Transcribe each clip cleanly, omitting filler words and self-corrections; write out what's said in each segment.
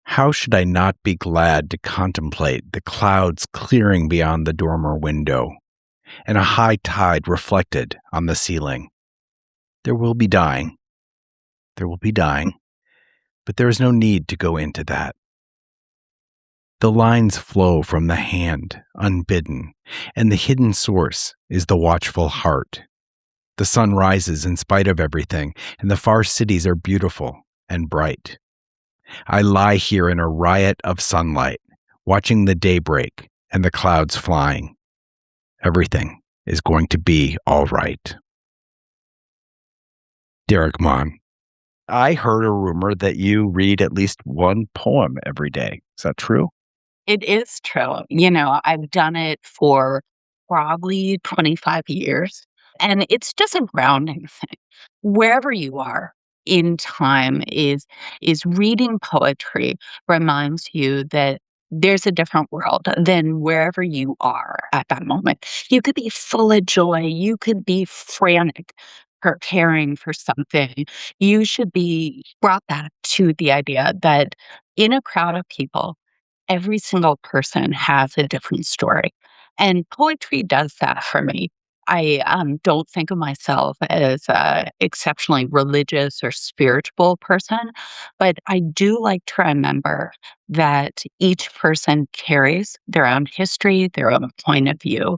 How should I not be glad to contemplate the clouds clearing beyond the dormer window and a high tide reflected on the ceiling? There will be dying. There will be dying, but there is no need to go into that. The lines flow from the hand, unbidden, and the hidden source is the watchful heart. The sun rises in spite of everything, and the far cities are beautiful and bright. I lie here in a riot of sunlight, watching the day break and the clouds flying. Everything is going to be all right. Derek Mon, I heard a rumor that you read at least one poem every day. Is that true? It is true. I've done it for probably 25 years, and it's just a grounding thing. Wherever you are in time is reading poetry reminds you that there's a different world than wherever you are at that moment. You could be full of joy. You could be frantic, preparing for something. You should be brought back to the idea that in a crowd of people, every single person has a different story. And poetry does that for me. I don't think of myself as a exceptionally religious or spiritual person, but I do like to remember that each person carries their own history, their own point of view.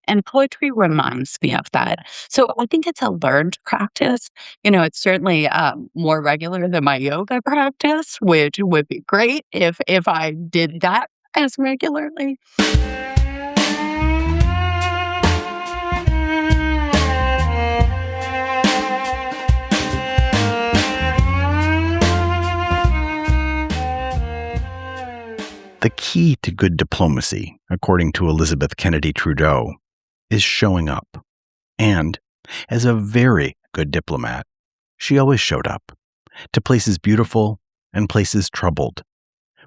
And poetry reminds me of that. So I think it's a learned practice. It's certainly more regular than my yoga practice, which would be great if I did that as regularly. The key to good diplomacy, according to Elizabeth Kennedy Trudeau, is showing up. And as a very good diplomat, she always showed up to places beautiful and places troubled,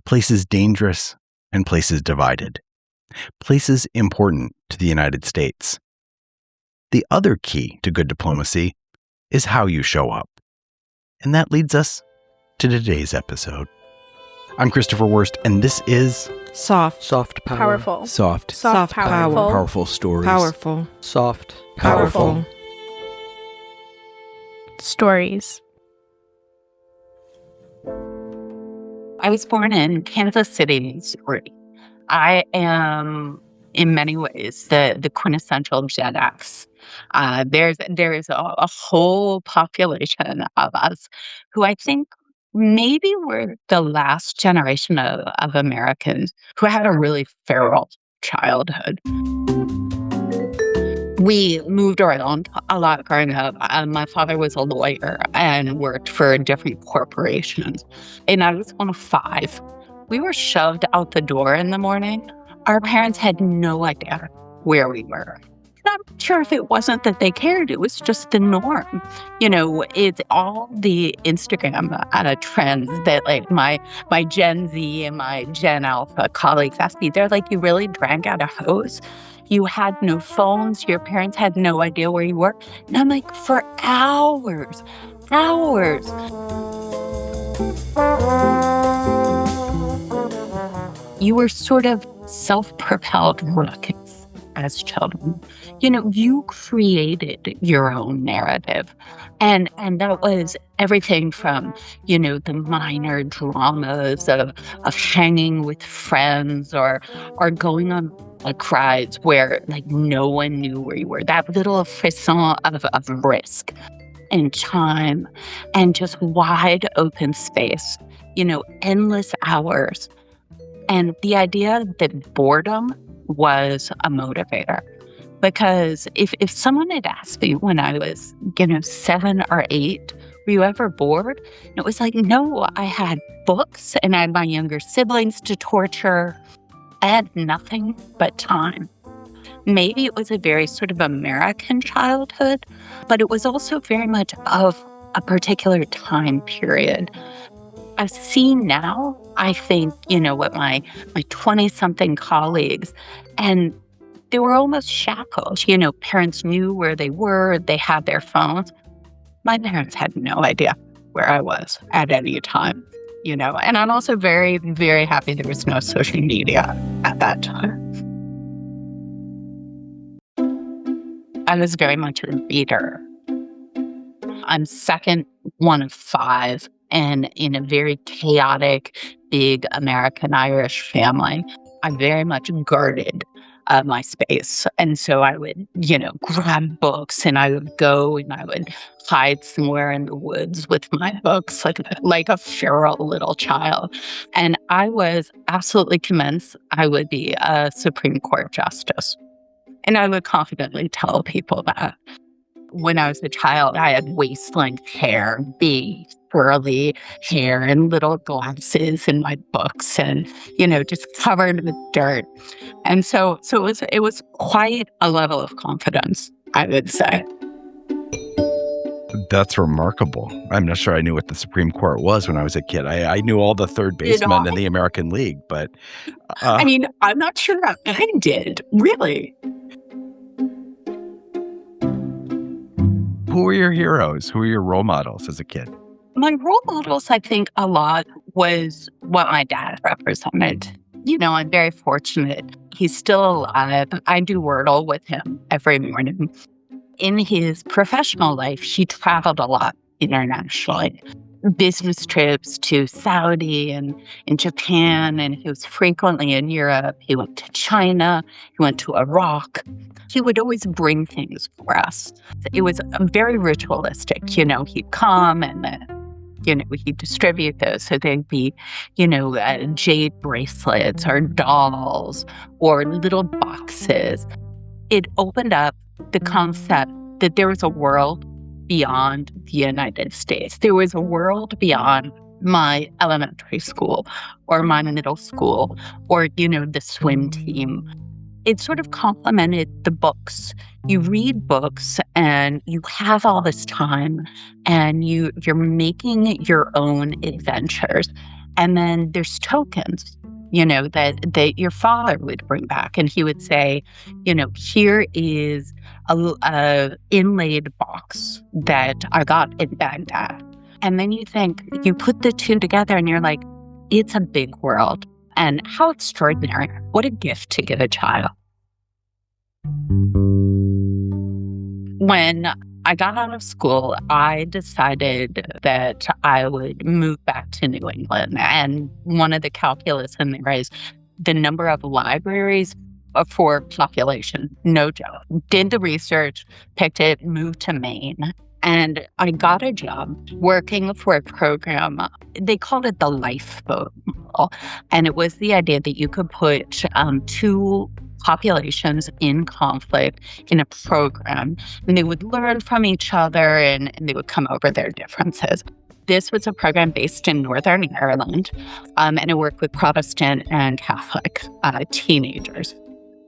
places dangerous and places divided, places important to the United States. The other key to good diplomacy is how you show up. And that leads us to today's episode. I'm Christopher Wurst, and this is Soft Power. Powerful. Soft Power. Powerful stories. Powerful. Soft Powerful stories. I was born in Kansas City, Missouri. I am, in many ways, the quintessential Gen X. There's a whole population of us who I think maybe we're the last generation of Americans who had a really feral childhood. We moved around a lot growing up. My father was a lawyer and worked for different corporations. And I was one of 5. We were shoved out the door in the morning. Our parents had no idea where we were. Not sure if it wasn't that they cared. It was just the norm. It's all the Instagram trends that like my Gen Z and my Gen Alpha colleagues ask me. They're like, you really drank out a hose? You had no phones. Your parents had no idea where you were. And I'm like, for hours. You were sort of self-propelled rockets as children. You created your own narrative. And that was everything from, the minor dramas of hanging with friends or going on like rides where like no one knew where you were. That little frisson of risk and time and just wide open space, endless hours. And the idea that boredom was a motivator. Because if someone had asked me when I was, 7 or 8, were you ever bored? And it was like, no, I had books and I had my younger siblings to torture. I had nothing but time. Maybe it was a very sort of American childhood, but it was also very much of a particular time period. I've seen now, I think, with my 20-something colleagues, and they were almost shackled. Parents knew where they were. They had their phones. My parents had no idea where I was at any time. And I'm also very, very happy there was no social media at that time. I was very much a reader. I'm second one of five, and in a very chaotic, big American-Irish family, I very much guarded my space. And so I would, grab books and I would go and I would hide somewhere in the woods with my books like a feral little child. And I was absolutely convinced I would be a Supreme Court justice. And I would confidently tell people that. When I was a child, I had waist-length hair, big, curly hair, and little glasses in my books and, just covered with dirt. And so it was quite a level of confidence, I would say. That's remarkable. I'm not sure I knew what the Supreme Court was when I was a kid. I knew all the third basemen in the American League, but... I'm not sure I did, really. Who were your heroes? Who were your role models as a kid? My role models, I think, a lot was what my dad represented. I'm very fortunate. He's still alive. I do Wordle with him every morning. In his professional life, he traveled a lot internationally. Business trips to Saudi and in Japan, and he was frequently in Europe. He went to China. He went to Iraq. He would always bring things for us. It was very ritualistic. He'd come and he'd distribute those. So they'd be, jade bracelets or dolls or little boxes. It opened up the concept that there was a world beyond the United States. There was a world beyond my elementary school or my middle school or, the swim team. It sort of complemented the books. You read books and you have all this time and you're making your own adventures. And then there's tokens, that your father would bring back. And he would say, here is a inlaid box that I got in Baghdad. And then you put the two together and you're like, it's a big world. And how extraordinary. What a gift to give a child. When I got out of school, I decided that I would move back to New England. And one of the calculus in there is the number of libraries for population. No joke. Did the research, picked it, moved to Maine. And I got a job working for a program. They called it the lifeboat model. And it was the idea that you could put two populations in conflict in a program, and they would learn from each other and they would come over their differences. This was a program based in Northern Ireland, and it worked with Protestant and Catholic teenagers.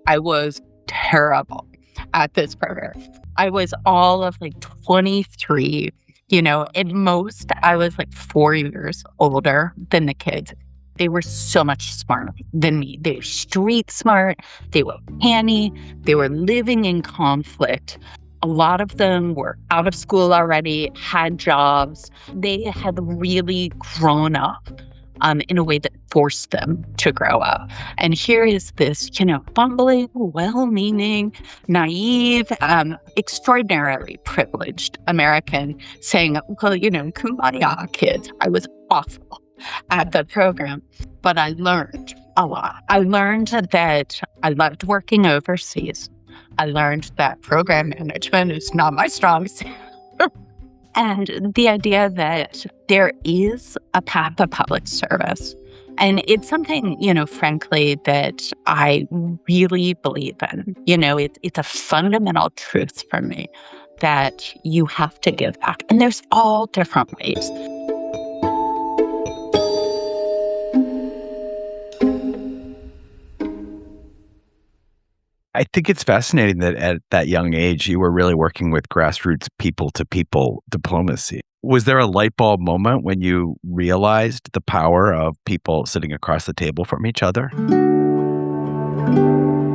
I was terrible at this program. I was all of 23. At most, I was 4 years older than the kids. They were so much smarter than me. They were street smart. They were canny. They were living in conflict. A lot of them were out of school already, had jobs. They had really grown up in a way that forced them to grow up. And here is this, bumbling, well-meaning, naive, extraordinarily privileged American saying, well, kumbaya, kids. I was awful at the program, but I learned a lot. I learned that I loved working overseas. I learned that program management is not my strong suit. And the idea that there is a path of public service. And it's something, frankly, that I really believe in. It's a fundamental truth for me that you have to give back. And there's all different ways. I think it's fascinating that at that young age, you were really working with grassroots people-to-people diplomacy. Was there a light bulb moment when you realized the power of people sitting across the table from each other?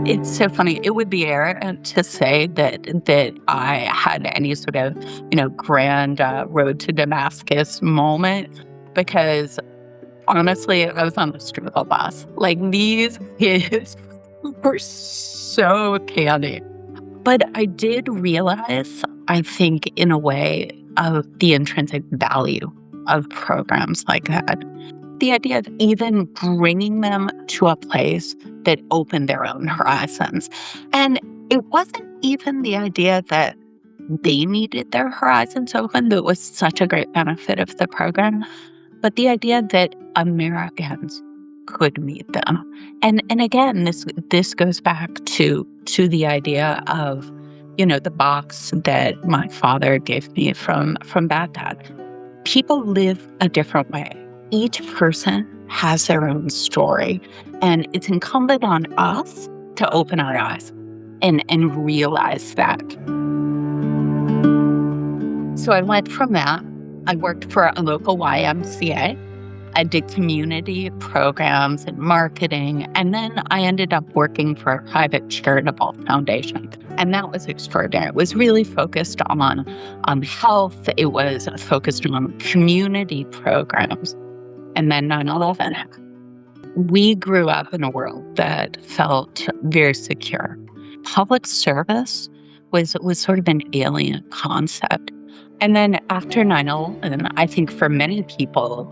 It's so funny. It would be arrogant to say that I had any sort of, grand road to Damascus moment, because honestly, I was on the struggle bus. Like, these kids were so canny. But I did realize, I think, in a way, of the intrinsic value of programs like that. The idea of even bringing them to a place that opened their own horizons. And it wasn't even the idea that they needed their horizons open that was such a great benefit of the program, but the idea that Americans could meet them. And again, this goes back to the idea of, the box that my father gave me from Baghdad. People live a different way. Each person has their own story, and it's incumbent on us to open our eyes and realize that. So I went from that. I worked for a local YMCA. I did community programs and marketing, and then I ended up working for a private charitable foundation. And that was extraordinary. It was really focused on health. It was focused on community programs. And then 9/11. We grew up in a world that felt very secure. Public service was sort of an alien concept. And then after 9/11, I think for many people,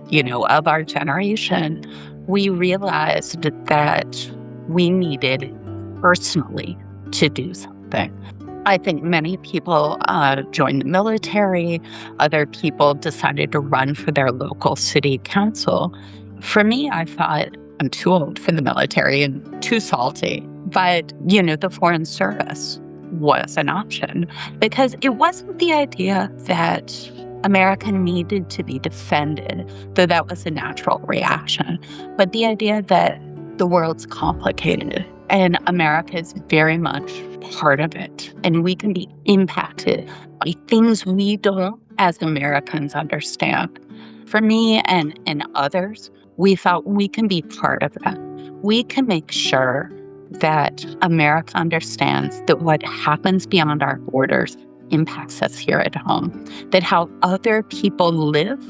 of our generation, we realized that we needed personally to do something. I think many people joined the military. Other people decided to run for their local city council. For me, I thought, I'm too old for the military and too salty. But, the Foreign Service was an option because it wasn't the idea that America needed to be defended, though that was a natural reaction, but the idea that the world's complicated and America is very much part of it, and we can be impacted by things we don't, as Americans, understand. For me and others, we thought we can be part of that. We can make sure that America understands that what happens beyond our borders impacts us here at home, that how other people live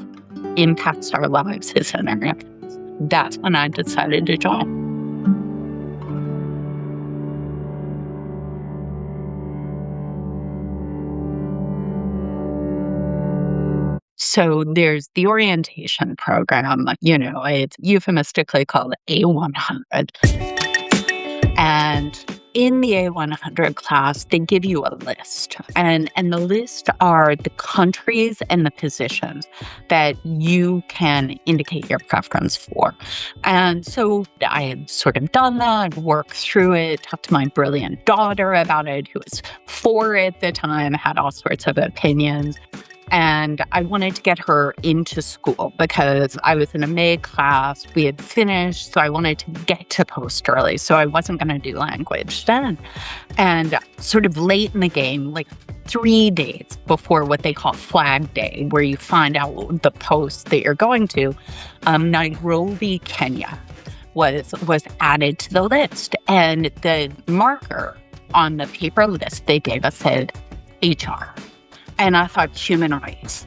impacts our lives as Americans. That's when I decided to join. So there's the orientation program, it's euphemistically called A100. And in the A100 class, they give you a list. And the list are the countries and the positions that you can indicate your preference for. And so I had sort of done that, worked through it, talked to my brilliant daughter about it, who was 4 at the time, had all sorts of opinions. And I wanted to get her into school because I was in a May class. We had finished, so I wanted to get to post early. So I wasn't going to do language then. And sort of late in the game, like 3 days before what they call Flag Day, where you find out the post that you're going to, Nairobi, Kenya was added to the list. And the marker on the paper list they gave us said HR. And I thought, human rights,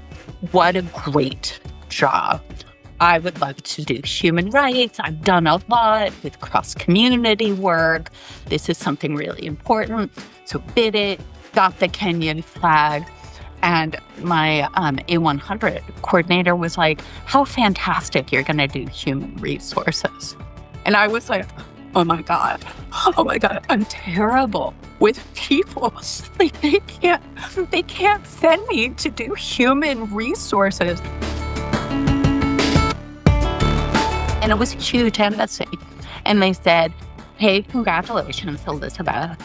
what a great job. I would love to do human rights. I've done a lot with cross-community work. This is something really important. So bid it, got the Kenyan flag. And my A100 coordinator was like, how fantastic you're going to do human resources. And I was like, oh my God, I'm terrible with people. Like, they can't send me to do human resources. And it was a huge embassy. And they said, hey, congratulations, Elizabeth.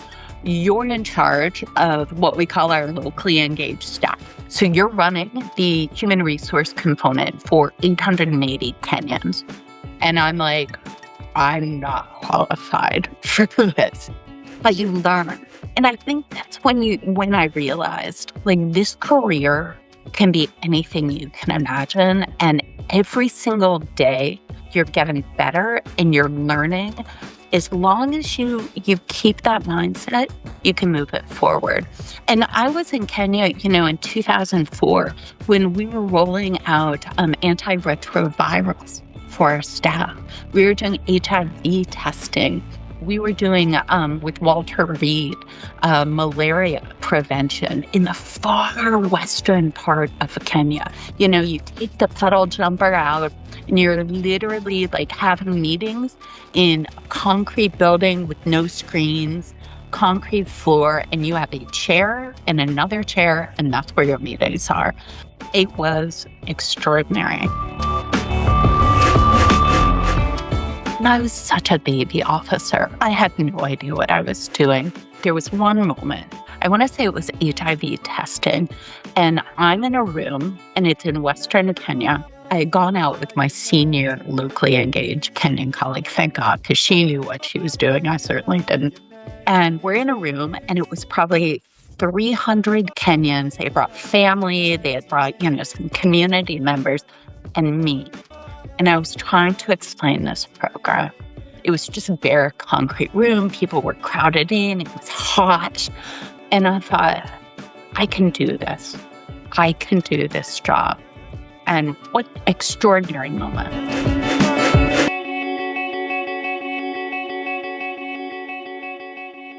You're in charge of what we call our locally engaged staff. So you're running the human resource component for 880 Kenyans. And I'm like, I'm not qualified for this. But you learn. And I think that's when I realized, like, this career can be anything you can imagine. And every single day you're getting better and you're learning. As long as you keep that mindset, you can move it forward. And I was in Kenya, in 2004 when we were rolling out antiretrovirals. for our staff. We were doing HIV testing. We were doing, with Walter Reed, malaria prevention in the far western part of Kenya. You take the puddle jumper out and you're literally like having meetings in a concrete building with no screens, concrete floor, and you have a chair and another chair, and that's where your meetings are. It was extraordinary. And I was such a baby officer. I had no idea what I was doing. There was one moment, I want to say it was HIV testing, and I'm in a room, and it's in Western Kenya. I had gone out with my senior locally engaged Kenyan colleague, thank God, because she knew what she was doing. I certainly didn't. And we're in a room, and it was probably 300 Kenyans. They brought family, they had brought, some community members, and me. And I was trying to explain this program. It was just a bare concrete room. People were crowded in. It was hot. And I thought, I can do this. I can do this job. And what extraordinary moment.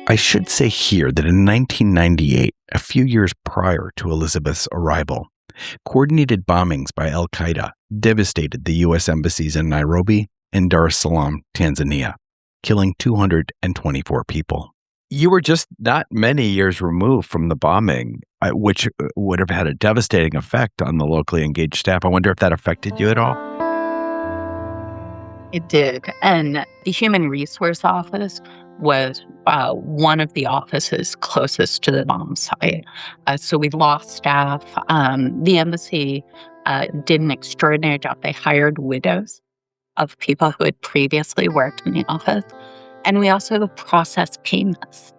I should say here that in 1998, a few years prior to Elizabeth's arrival, coordinated bombings by al-Qaeda devastated the U.S. embassies in Nairobi and Dar es Salaam, Tanzania, killing 224 people. You were just not many years removed from the bombing, which would have had a devastating effect on the locally engaged staff. I wonder if that affected you at all? It did. And the Human Resource Office was one of the offices closest to the bomb site. So we lost staff. The embassy did an extraordinary job. They hired widows of people who had previously worked in the office. And we also processed payments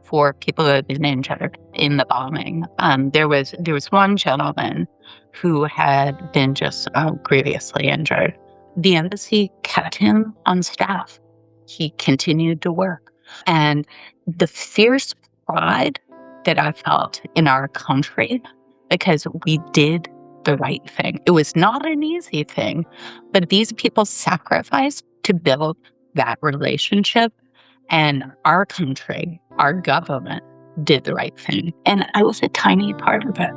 for people who had been injured in the bombing. There was one gentleman who had been just grievously injured. The embassy kept him on staff. He continued to work. And the fierce pride that I felt in our country, because we did the right thing. It was not an easy thing, but these people sacrificed to build that relationship. And our country, our government, did the right thing. And I was a tiny part of it.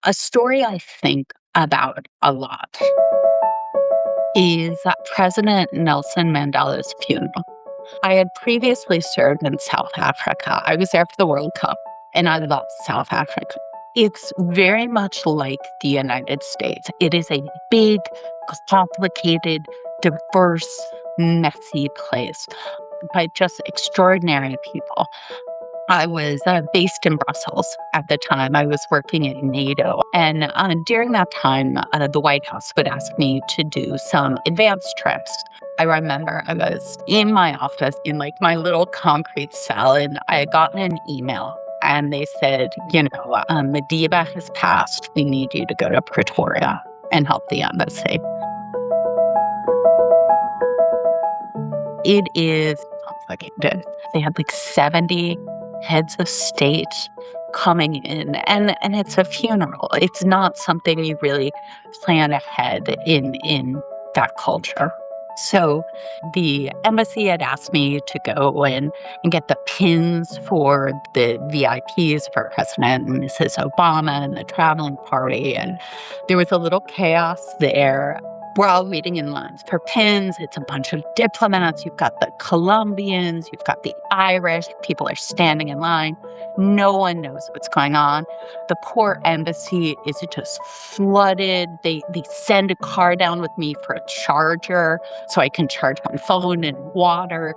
A story I think about a lot is President Nelson Mandela's funeral. I had previously served in South Africa. I was there for the World Cup, and I loved South Africa. It's very much like the United States. It is a big, complicated, diverse, messy place, but just extraordinary people. I was based in Brussels at the time. I was working at NATO. And during that time, the White House would ask me to do some advanced trips. I remember I was in my office in like my little concrete cell, and I had gotten an email. And they said, Madiba has passed. We need you to go to Pretoria and help the embassy. It is complicated. They had like 70 heads of state coming in, and it's a funeral. It's not something you really plan ahead in that culture. So the embassy had asked me to go in and get the pins for the VIPs for President and Mrs. Obama and the traveling party. And there was a little chaos there. We're all waiting in lines for pins. It's a bunch of diplomats. You've got the Colombians. You've got the Irish. People are standing in line. No one knows what's going on. The poor embassy is just flooded. They send a car down with me for a charger so I can charge my phone and water.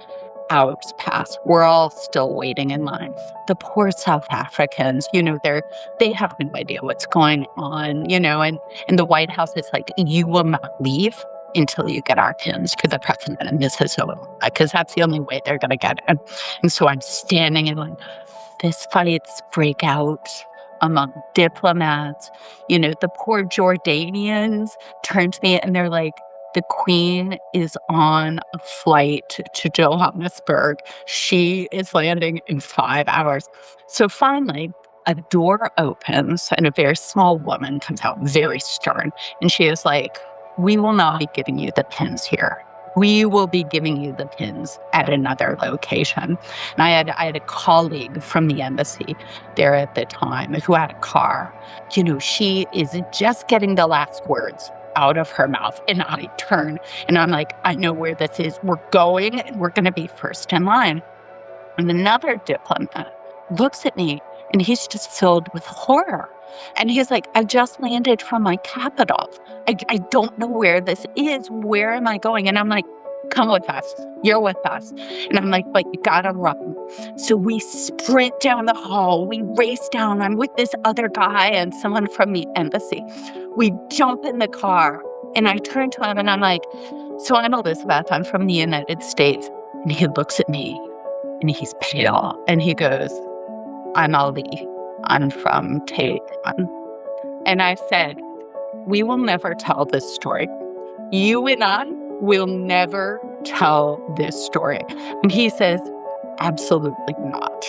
Hours pass. We're all still waiting in line. The poor South Africans, they have no idea what's going on, and the White House is like, you will not leave until you get our pins for the president and Mrs. Obama, because that's the only way they're going to get it. And so I'm standing in line. Fist fights break out among diplomats. The poor Jordanians turn to me and they're like, the Queen is on a flight to Johannesburg. She is landing in 5 hours. So finally, a door opens and a very small woman comes out, very stern. And she is like, "We will not be giving you the pins here. We will be giving you the pins at another location." And I had a colleague from the embassy there at the time who had a car. She is just getting the last words out of her mouth. And I turn and I'm like, "I know where this is. We're going and we're going to be first in line." And another diplomat looks at me and he's just filled with horror. And he's like, "I just landed from my capital. I don't know where this is. Where am I going?" And I'm like, "Come with us. You're with us." And I'm like, "But you gotta run." So we sprint down the hall. We race down. I'm with this other guy and someone from the embassy. We jump in the car and I turn to him and I'm like, "So I'm Elizabeth. I'm from the United States." And he looks at me and he's pale and he goes, "I'm Ali. I'm from Tehran." And I said, "We will never tell this story. You and I will never tell this story." And he says, "Absolutely not."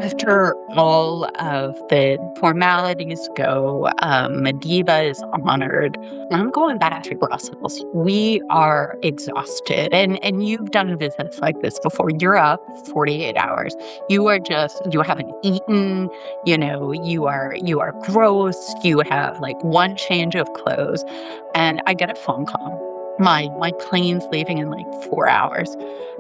After all of the formalities go, Madiba is honored. I'm going back to Brussels. We are exhausted. And you've done visits like this before. You're up 48 hours. You haven't eaten, you are gross. You have like one change of clothes. And I get a phone call. My plane's leaving in like 4 hours.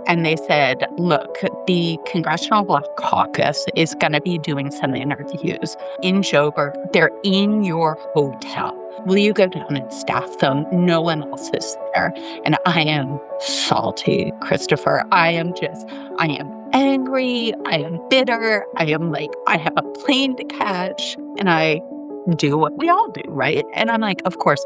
And they said, "Look, the Congressional Black Caucus is going to be doing some interviews in Joburg. They're in your hotel. Will you go down and staff them? No one else is there." And I am salty, Christopher. I am angry. I am bitter. I am like, I have a plane to catch. And I do what we all do, right? And I'm like, of course,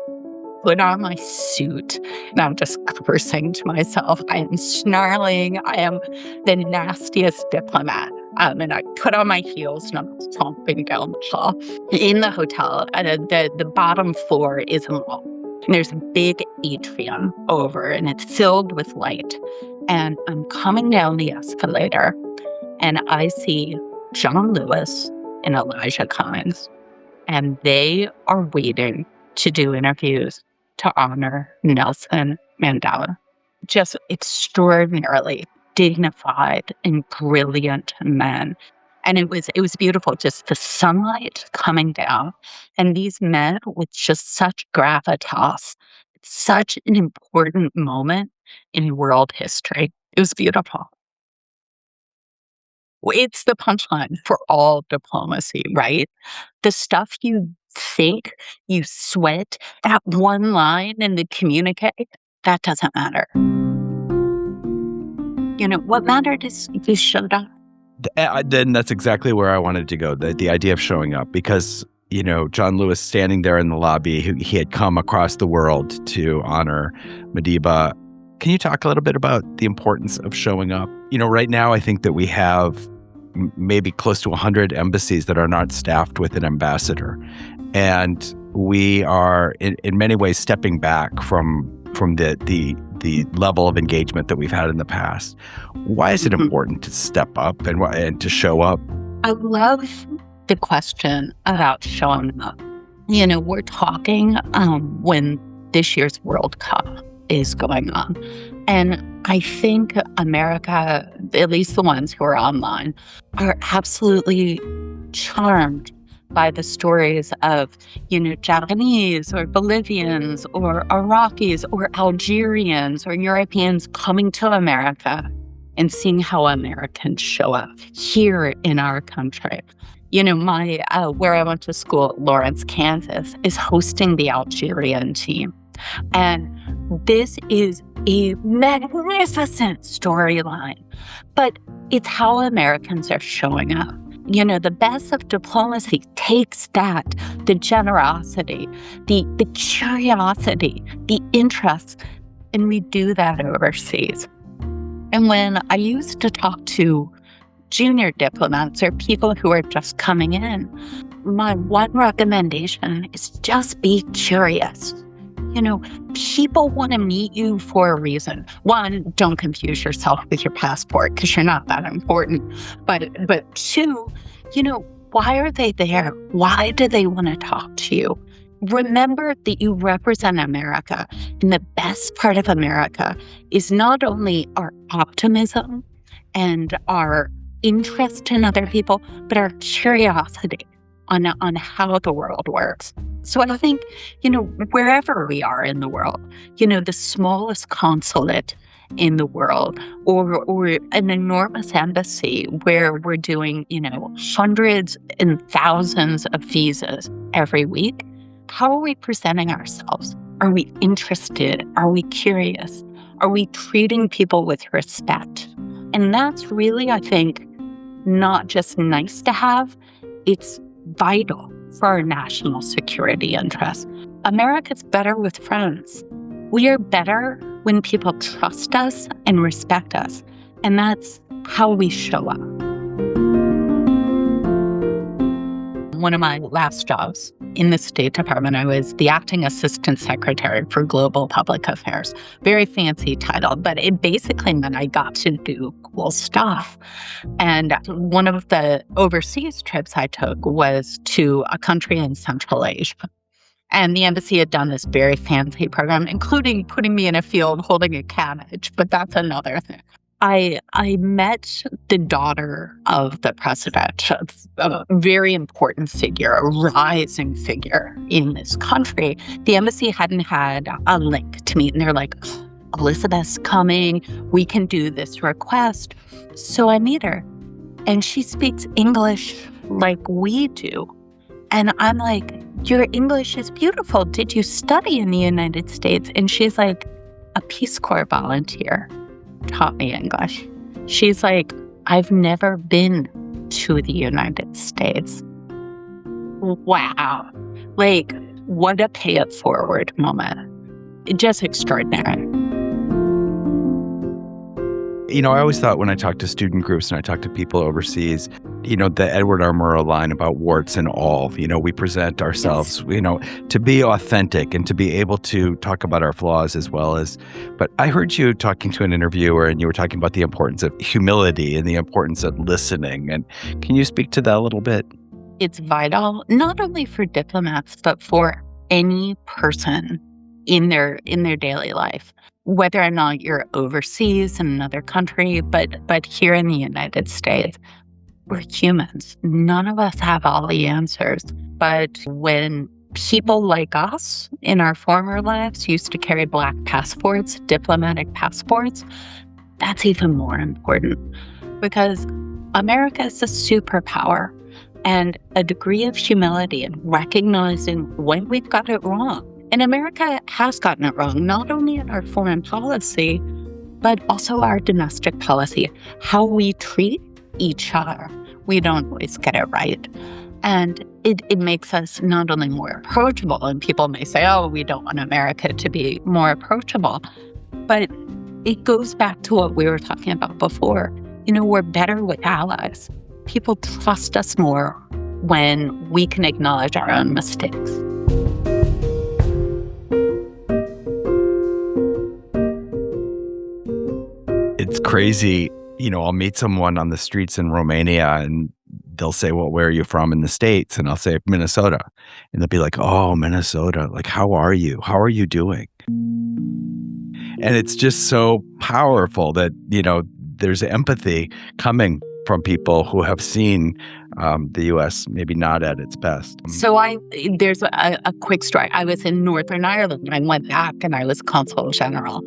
put on my suit and I'm just cursing to myself. I am snarling. I am the nastiest diplomat. And I put on my heels and I'm stomping down the hall. In the hotel, the bottom floor is a mall. And there's a big atrium over and it's filled with light. And I'm coming down the escalator and I see John Lewis and Elijah Cummings. And they are waiting to do interviews to honor Nelson Mandela. Just extraordinarily dignified and brilliant men. And it was beautiful, just the sunlight coming down. And these men with just such gravitas, such an important moment in world history. It was beautiful. It's the punchline for all diplomacy, right? The stuff you think, you sweat, that one line in the communique, that doesn't matter. What mattered is you showed up. Then that's exactly where I wanted to go, the idea of showing up, because, John Lewis standing there in the lobby, he had come across the world to honor Madiba. Can you talk a little bit about the importance of showing up? Right now, I think that we have maybe close to 100 embassies that are not staffed with an ambassador. And we are, in many ways, stepping back from the level of engagement that we've had in the past. Why is it important to step up and to show up? I love the question about showing up. We're talking when this year's World Cup is going on. And I think America, at least the ones who are online, are absolutely charmed by the stories of, Japanese or Bolivians or Iraqis or Algerians or Europeans coming to America and seeing how Americans show up here in our country. My where I went to school, Lawrence, Kansas, is hosting the Algerian team. And this is a magnificent storyline, but it's how Americans are showing up. The best of diplomacy takes that, the generosity, the curiosity, the interest, and we do that overseas. And when I used to talk to junior diplomats or people who are just coming in, my one recommendation is just be curious. People want to meet you for a reason. One, don't confuse yourself with your passport because you're not that important. But two, why are they there? Why do they want to talk to you? Remember that you represent America. And the best part of America is not only our optimism and our interest in other people, but our curiosity on how the world works. So I think, wherever we are in the world, the smallest consulate in the world or an enormous embassy where we're doing, hundreds and thousands of visas every week, how are we presenting ourselves? Are we interested? Are we curious? Are we treating people with respect? And that's really, I think, not just nice to have, it's vital for our national security interests. America's better with friends. We are better when people trust us and respect us. And that's how we show up. One of my last jobs in the State Department, I was the acting assistant secretary for global public affairs. Very fancy title, but it basically meant I got to do cool stuff. And one of the overseas trips I took was to a country in Central Asia. And the embassy had done this very fancy program, including putting me in a field holding a cabbage, but that's another thing. I met the daughter of the president, a very important figure, a rising figure in this country. The embassy hadn't had a link to meet, and they're like, Elizabeth's coming, we can do this request. So I meet her, and she speaks English like we do. And I'm like, your English is beautiful. Did you study in the United States? And she's like, a Peace Corps volunteer taught me English. She's like, I've never been to the United States. Wow. Like, what a pay it forward moment. Just extraordinary. I always thought when I talk to student groups and I talk to people overseas, the Edward R. Murrow line about warts and all, we present ourselves, to be authentic and to be able to talk about our flaws as well as, but I heard you talking to an interviewer and you were talking about the importance of humility and the importance of listening. And can you speak to that a little bit? It's vital, not only for diplomats, but for any person in their daily life. Whether or not you're overseas in another country, but here in the United States, we're humans. None of us have all the answers. But when people like us in our former lives used to carry black passports, diplomatic passports, that's even more important because America is a superpower, and a degree of humility and recognizing when we've got it wrong. And America has gotten it wrong, not only in our foreign policy, but also our domestic policy, how we treat each other. We don't always get it right. And it makes us not only more approachable, and people may say, oh, we don't want America to be more approachable, but it goes back to what we were talking about before. We're better with allies. People trust us more when we can acknowledge our own mistakes. It's crazy. I'll meet someone on the streets in Romania and they'll say, well, where are you from in the States? And I'll say, Minnesota. And they'll be like, oh, Minnesota. Like, how are you? How are you doing? And it's just so powerful that, there's empathy coming from people who have seen the U.S. maybe not at its best. So there's a quick story. I was in Northern Ireland. I went back and I was consul general.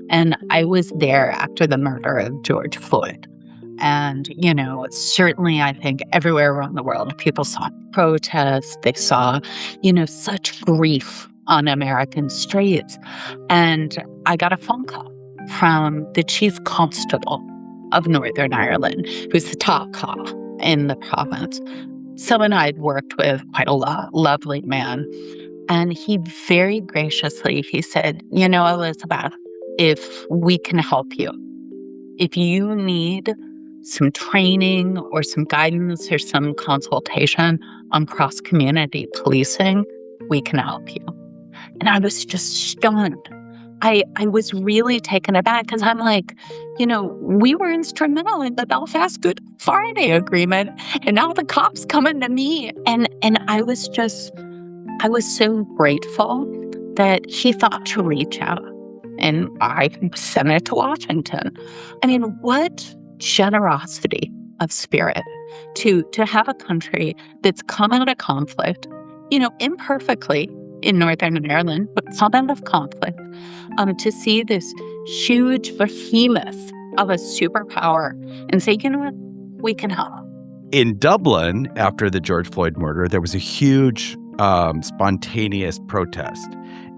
And I was there after the murder of George Floyd. And, certainly I think everywhere around the world, people saw protests. They saw, such grief on American streets. And I got a phone call from the chief constable of Northern Ireland, who's the top cop in the province. Someone I'd worked with quite a lot, lovely man. And he very graciously, he said, Elizabeth, if we can help you, if you need some training or some guidance or some consultation on cross-community policing, we can help you. And I was just stunned. I was really taken aback because I'm like, we were instrumental in the Belfast Good Friday Agreement, and now the cops coming to me. And I was so grateful that he thought to reach out, and I sent it to Washington. I mean, what generosity of spirit to have a country that's come out of conflict, imperfectly in Northern Ireland, but come out of conflict, to see this huge behemoth of a superpower and say, you know what, we can help. In Dublin, after the George Floyd murder, there was a huge spontaneous protest.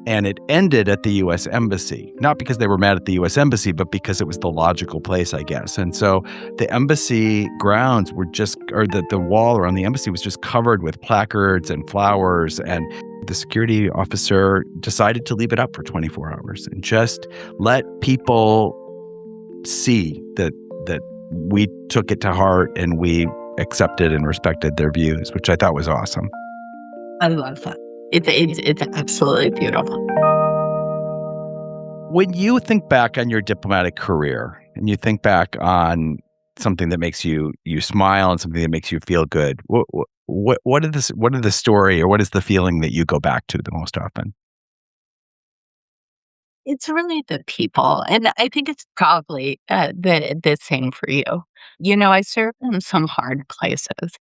And it ended at the U.S. Embassy, not because they were mad at the U.S. Embassy, but because it was the logical place, I guess. And so the embassy grounds were the wall around the embassy was just covered with placards and flowers. And the security officer decided to leave it up for 24 hours and just let people see that we took it to heart and we accepted and respected their views, which I thought was awesome. I love that. It's absolutely beautiful. When you think back on your diplomatic career and you think back on something that makes you smile and something that makes you feel good, what are the story or what is the feeling that you go back to the most often? It's really the people. And I think it's probably the same for you. I served in some hard places.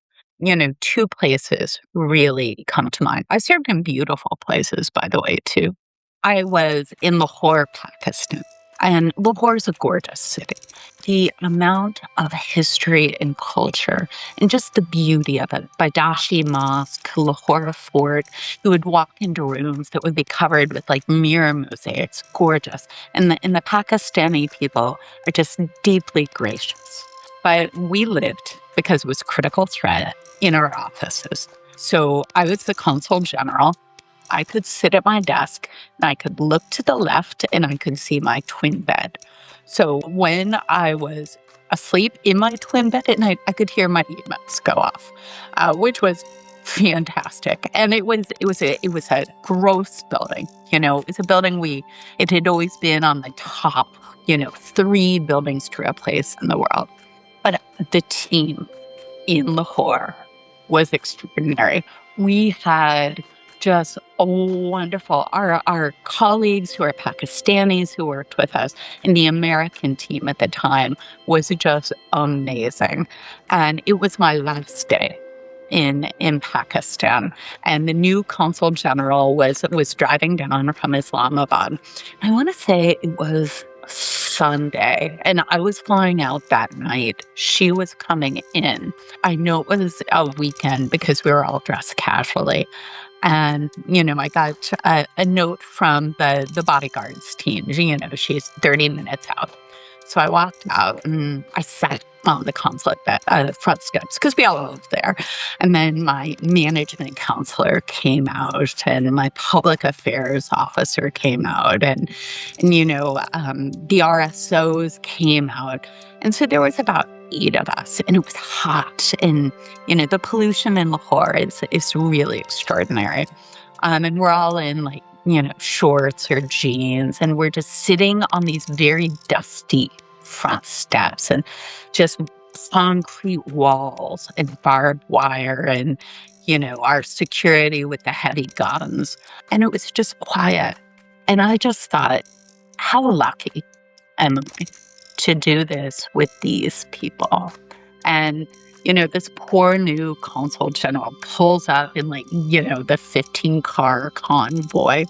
Two places really come to mind. I served in beautiful places, by the way, too. I was in Lahore, Pakistan. And Lahore is a gorgeous city. The amount of history and culture and just the beauty of it. Baidashi Mosque, Lahore Fort, you would walk into rooms that would be covered with like mirror mosaics, gorgeous. And the Pakistani people are just deeply gracious. But we lived, because it was a critical threat, in our offices. So I was the consul general. I could sit at my desk and I could look to the left and I could see my twin bed. So when I was asleep in my twin bed at night, I could hear my emails go off, which was fantastic. And it was a gross building. It was a building it had always been on the top, 3 buildings to replace in the world. But the team in Lahore was extraordinary. We had just wonderful, our colleagues who are Pakistanis who worked with us, and the American team at the time was just amazing. And it was my last day in Pakistan, and the new consul general was driving down from Islamabad. I want to say it was Sunday, and I was flying out that night. She was coming in. I know it was a weekend because we were all dressed casually. And, I got a note from the bodyguards team. She's 30 minutes out. So I walked out and I sat on the consulate front steps because we all lived there. And then my management counselor came out and my public affairs officer came out and the RSOs came out. And so there was about 8 of us, and it was hot. And, the pollution in Lahore is really extraordinary. And we're all in shorts or jeans, and we're just sitting on these very dusty front steps and just concrete walls and barbed wire and, our security with the heavy guns. And it was just quiet. And I just thought, how lucky am I to do this with these people? And, this poor new consul general pulls up in the 15-car convoy.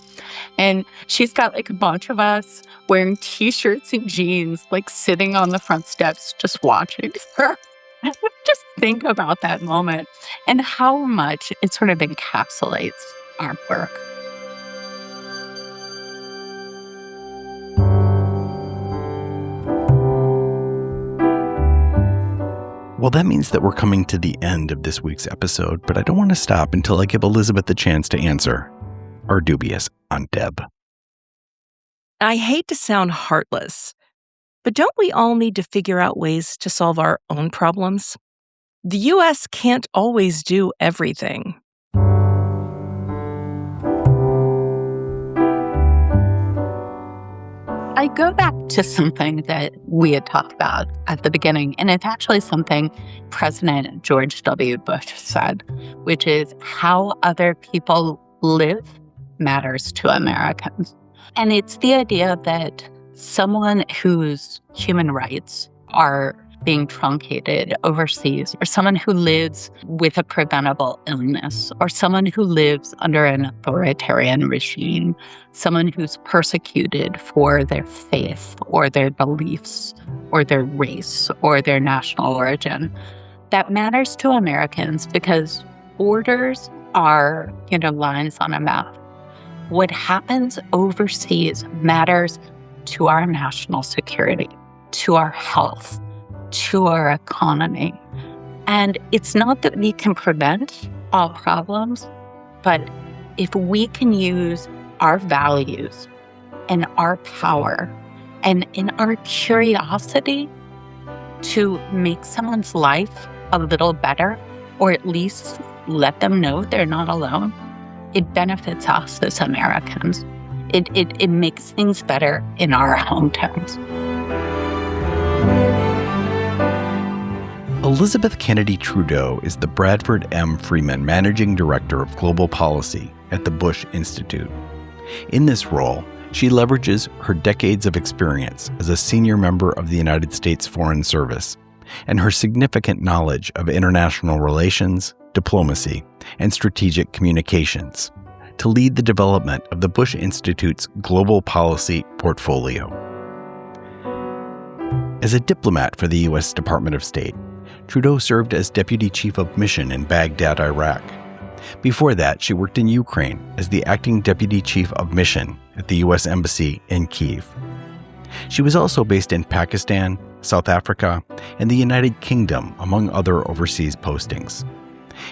And she's got a bunch of us wearing t-shirts and jeans, sitting on the front steps, just watching her. Just think about that moment and how much it sort of encapsulates our work. Well, that means that we're coming to the end of this week's episode, but I don't want to stop until I give Elizabeth the chance to answer our dubious Aunt Deb. I hate to sound heartless, but don't we all need to figure out ways to solve our own problems? The U.S. can't always do everything. I go back to something that we had talked about at the beginning, and it's actually something President George W. Bush said, which is how other people live matters to Americans. And it's the idea that someone whose human rights are being truncated overseas, or someone who lives with a preventable illness, or someone who lives under an authoritarian regime, someone who's persecuted for their faith or their beliefs or their race or their national origin, that matters to Americans because borders are, lines on a map. What happens overseas matters to our national security, to our health, to our economy. And it's not that we can prevent all problems, but if we can use our values and our power and in our curiosity to make someone's life a little better, or at least let them know they're not alone, it benefits us as Americans. It makes things better in our hometowns. Elizabeth Kennedy Trudeau is the Bradford M. Freeman Managing Director of Global Policy at the Bush Institute. In this role, she leverages her decades of experience as a senior member of the United States Foreign Service and her significant knowledge of international relations, diplomacy, and strategic communications to lead the development of the Bush Institute's global policy portfolio. As a diplomat for the U.S. Department of State, Trudeau served as Deputy Chief of Mission in Baghdad, Iraq. Before that, she worked in Ukraine as the Acting Deputy Chief of Mission at the U.S. Embassy in Kyiv. She was also based in Pakistan, South Africa, and the United Kingdom, among other overseas postings.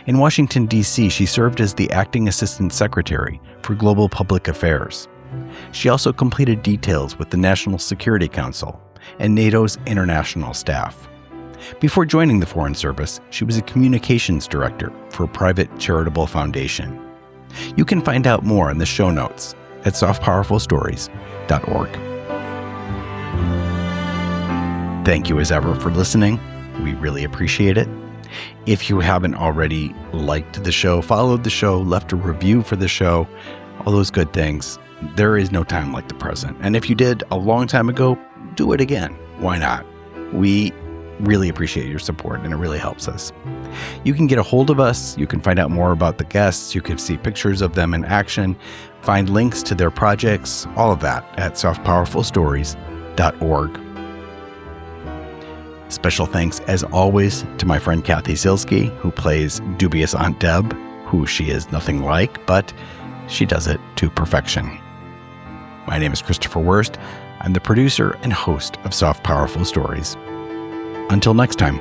In Washington, D.C., she served as the Acting Assistant Secretary for Global Public Affairs. She also completed details with the National Security Council and NATO's international staff. Before joining the Foreign Service, she was a communications director for a private charitable foundation. You can find out more in the show notes at softpowerfulstories.org. Thank you as ever for listening. We really appreciate it. If you haven't already liked the show, followed the show, left a review for the show, all those good things, there is no time like the present. And if you did a long time ago, do it again. Why not? We really appreciate your support, and it really helps us. You can get a hold of us. You can find out more about the guests. You can see pictures of them in action, find links to their projects, all of that at softpowerfulstories.org. Special thanks, as always, to my friend Kathy Silsky, who plays dubious Aunt Deb, who she is nothing like, but she does it to perfection. My name is Christopher Wurst. I'm the producer and host of Soft Powerful Stories. Until next time.